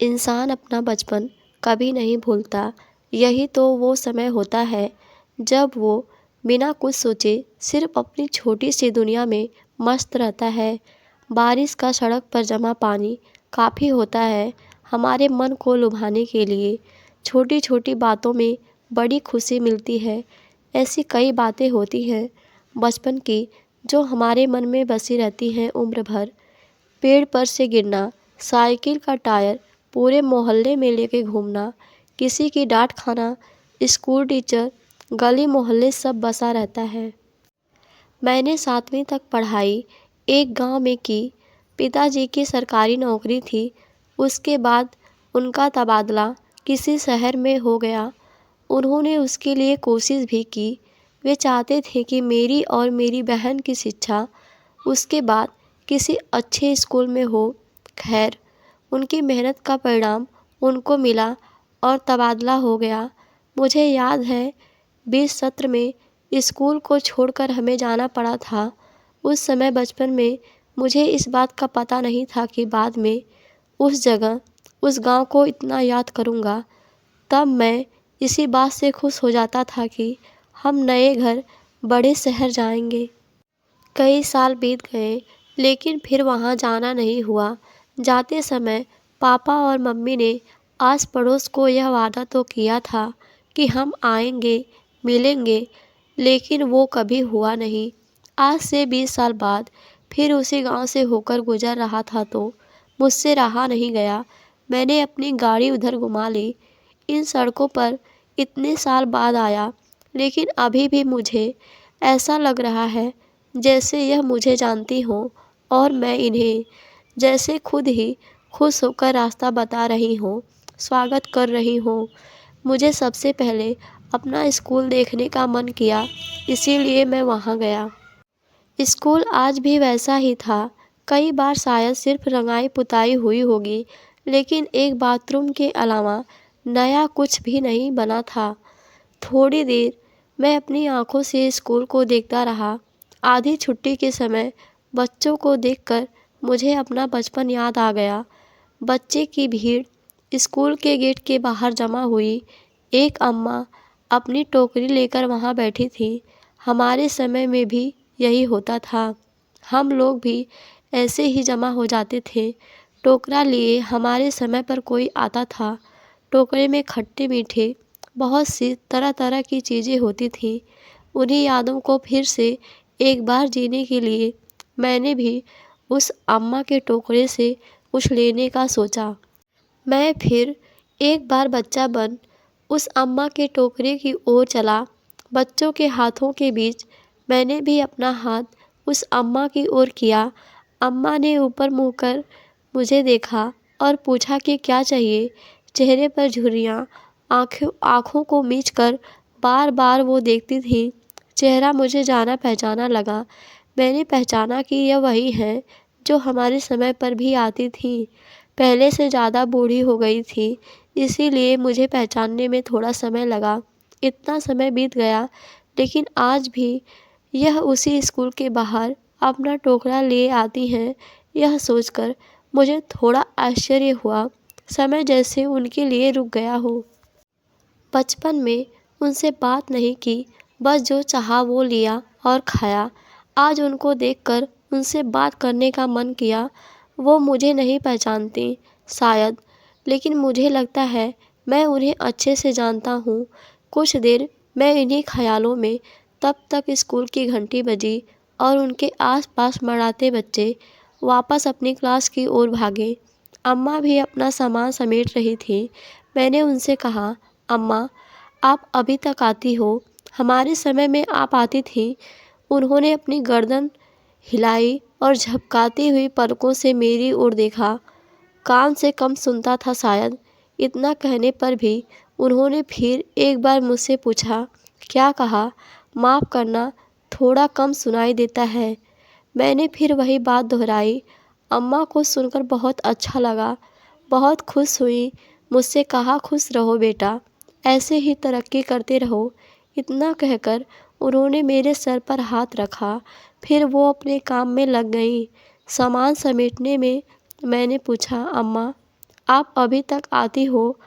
इंसान अपना बचपन कभी नहीं भूलता। यही तो वो समय होता है जब वो बिना कुछ सोचे सिर्फ अपनी छोटी सी दुनिया में मस्त रहता है। बारिश का सड़क पर जमा पानी काफ़ी होता है हमारे मन को लुभाने के लिए। छोटी छोटी बातों में बड़ी खुशी मिलती है। ऐसी कई बातें होती हैं बचपन की जो हमारे मन में बसी रहती हैं उम्र भर। पेड़ पर से गिरना, साइकिल का टायर पूरे मोहल्ले में लेके घूमना, किसी की डांट खाना, स्कूल टीचर, गली मोहल्ले सब बसा रहता है। मैंने 7वीं तक पढ़ाई एक गांव में की। पिताजी की सरकारी नौकरी थी। उसके बाद उनका तबादला किसी शहर में हो गया। उन्होंने उसके लिए कोशिश भी की। वे चाहते थे कि मेरी और मेरी बहन की शिक्षा उसके बाद किसी अच्छे स्कूल में हो। खैर, उनकी मेहनत का परिणाम उनको मिला और तबादला हो गया। मुझे याद है 20 सत्र में स्कूल को छोड़कर हमें जाना पड़ा था। उस समय बचपन में मुझे इस बात का पता नहीं था कि बाद में उस जगह, उस गांव को इतना याद करूंगा। तब मैं इसी बात से खुश हो जाता था कि हम नए घर, बड़े शहर जाएंगे। कई साल बीत गए लेकिन फिर वहाँ जाना नहीं हुआ। जाते समय पापा और मम्मी ने आस पड़ोस को यह वादा तो किया था कि हम आएंगे, मिलेंगे, लेकिन वो कभी हुआ नहीं। आज से 20 साल बाद फिर उसी गांव से होकर गुजर रहा था तो मुझसे रहा नहीं गया। मैंने अपनी गाड़ी उधर घुमा ली। इन सड़कों पर इतने साल बाद आया, लेकिन अभी भी मुझे ऐसा लग रहा है जैसे यह मुझे जानती हो और मैं इन्हें, जैसे खुद ही खुश होकर रास्ता बता रही हूँ, स्वागत कर रही हूँ। मुझे सबसे पहले अपना स्कूल देखने का मन किया, इसीलिए मैं वहाँ गया। स्कूल आज भी वैसा ही था। कई बार शायद सिर्फ रंगाई पुताई हुई होगी, लेकिन एक बाथरूम के अलावा नया कुछ भी नहीं बना था। थोड़ी देर मैं अपनी आंखों से स्कूल को देखता रहा। आधी छुट्टी के समय बच्चों को देखकर मुझे अपना बचपन याद आ गया। बच्चे की भीड़ स्कूल के गेट के बाहर जमा हुई। एक अम्मा अपनी टोकरी लेकर वहाँ बैठी थी। हमारे समय में भी यही होता था। हम लोग भी ऐसे ही जमा हो जाते थे। टोकरा लिए हमारे समय पर कोई आता था। टोकरे में खट्टे मीठे बहुत सी तरह तरह की चीज़ें होती थी। उन्हीं यादों को फिर से एक बार जीने के लिए मैंने भी उस अम्मा के टोकरे से कुछ लेने का सोचा। मैं फिर एक बार बच्चा बन उस अम्मा के टोकरे की ओर चला। बच्चों के हाथों के बीच मैंने भी अपना हाथ उस अम्मा की ओर किया। अम्मा ने ऊपर मुँह कर मुझे देखा और पूछा कि क्या चाहिए। चेहरे पर झुर्रियाँ, आँखों को मीचकर बार बार वो देखती थी। चेहरा मुझे जाना पहचाना लगा। मैंने पहचाना कि यह वही है जो हमारे समय पर भी आती थी। पहले से ज़्यादा बूढ़ी हो गई थी, इसीलिए मुझे पहचानने में थोड़ा समय लगा। इतना समय बीत गया, लेकिन आज भी यह उसी स्कूल के बाहर अपना टोकरा लिए आती हैं। यह सोचकर मुझे थोड़ा आश्चर्य हुआ, समय जैसे उनके लिए रुक गया हो। बचपन में उनसे बात नहीं की, बस जो चाहा वो लिया और खाया। आज उनको देखकर उनसे बात करने का मन किया। वो मुझे नहीं पहचानती शायद, लेकिन मुझे लगता है मैं उन्हें अच्छे से जानता हूँ। कुछ देर मैं इन्हीं ख्यालों में, तब तक स्कूल की घंटी बजी और उनके आसपास मंडराते बच्चे वापस अपनी क्लास की ओर भागे। अम्मा भी अपना सामान समेट रही थी। मैंने उनसे कहा, अम्मा, आप अभी तक आती हो, हमारे समय में आप आती थी। उन्होंने अपनी गर्दन हिलाई और झपकाती हुई पलकों से मेरी ओर देखा। कान से कम सुनता था शायद। इतना कहने पर भी उन्होंने फिर एक बार मुझसे पूछा, क्या कहा? माफ़ करना, थोड़ा कम सुनाई देता है। मैंने फिर वही बात दोहराई। अम्मा को सुनकर बहुत अच्छा लगा, बहुत खुश हुई। मुझसे कहा, खुश रहो बेटा, ऐसे ही तरक्की करते रहो। इतना कहकर उन्होंने मेरे सर पर हाथ रखा। फिर वो अपने काम में लग गईं। सामान समेटने में मैंने पूछा, अम्मा, आप अभी तक आती हो,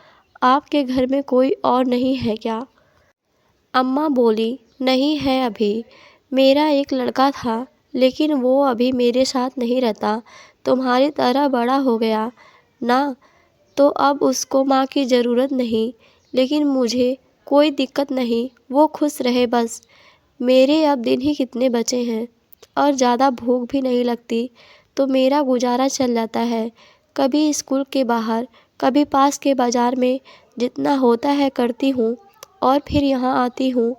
आपके घर में कोई और नहीं है क्या? अम्मा बोली, नहीं है अभी। मेरा एक लड़का था, लेकिन वो अभी मेरे साथ नहीं रहता। तुम्हारी तरह बड़ा हो गया ना, तो अब उसको माँ की ज़रूरत नहीं। लेकिन मुझे कोई दिक्कत नहीं, वो खुश रहे बस। मेरे अब दिन ही कितने बचे हैं और ज़्यादा भूख भी नहीं लगती, तो मेरा गुजारा चल जाता है। कभी स्कूल के बाहर, कभी पास के बाज़ार में जितना होता है करती हूँ, और फिर यहाँ आती हूँ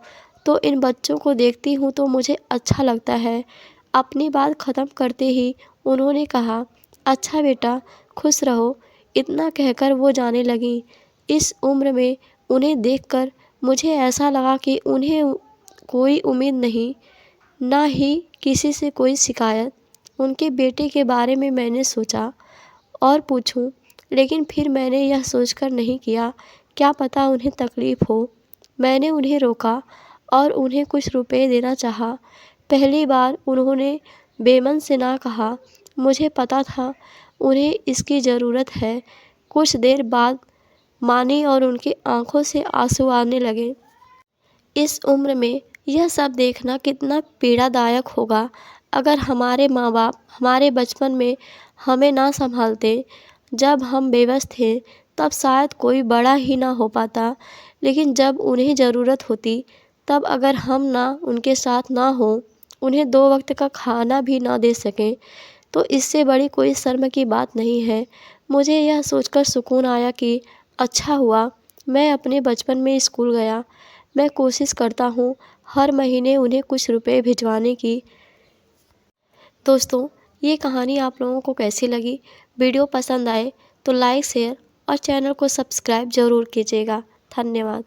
तो इन बच्चों को देखती हूँ तो मुझे अच्छा लगता है। अपनी बात ख़त्म करते ही उन्होंने कहा, अच्छा बेटा, खुश रहो। इतना कहकर वो जाने लगीं। इस उम्र में उन्हें देखकर मुझे ऐसा लगा कि उन्हें कोई उम्मीद नहीं, ना ही किसी से कोई शिकायत। उनके बेटे के बारे में मैंने सोचा और पूछूं, लेकिन फिर मैंने यह सोचकर नहीं किया, क्या पता उन्हें तकलीफ़ हो। मैंने उन्हें रोका और उन्हें कुछ रुपए देना चाहा। पहली बार उन्होंने बेमन से ना कहा। मुझे पता था उन्हें इसकी ज़रूरत है। कुछ देर बाद मानी और उनकी आंखों से आंसू आने लगे। इस उम्र में यह सब देखना कितना पीड़ादायक होगा। अगर हमारे माँ बाप हमारे बचपन में हमें ना संभालते, जब हम बेबस थे, तब शायद कोई बड़ा ही ना हो पाता। लेकिन जब उन्हें ज़रूरत होती, तब अगर हम ना उनके साथ ना हो, उन्हें 2 वक्त का खाना भी ना दे सकें, तो इससे बड़ी कोई शर्म की बात नहीं है। मुझे यह सोचकर सुकून आया कि अच्छा हुआ मैं अपने बचपन में स्कूल गया। मैं कोशिश करता हूँ हर महीने उन्हें कुछ रुपए भिजवाने की। दोस्तों, ये कहानी आप लोगों को कैसी लगी? वीडियो पसंद आए तो लाइक, शेयर और चैनल को सब्सक्राइब ज़रूर कीजिएगा। धन्यवाद।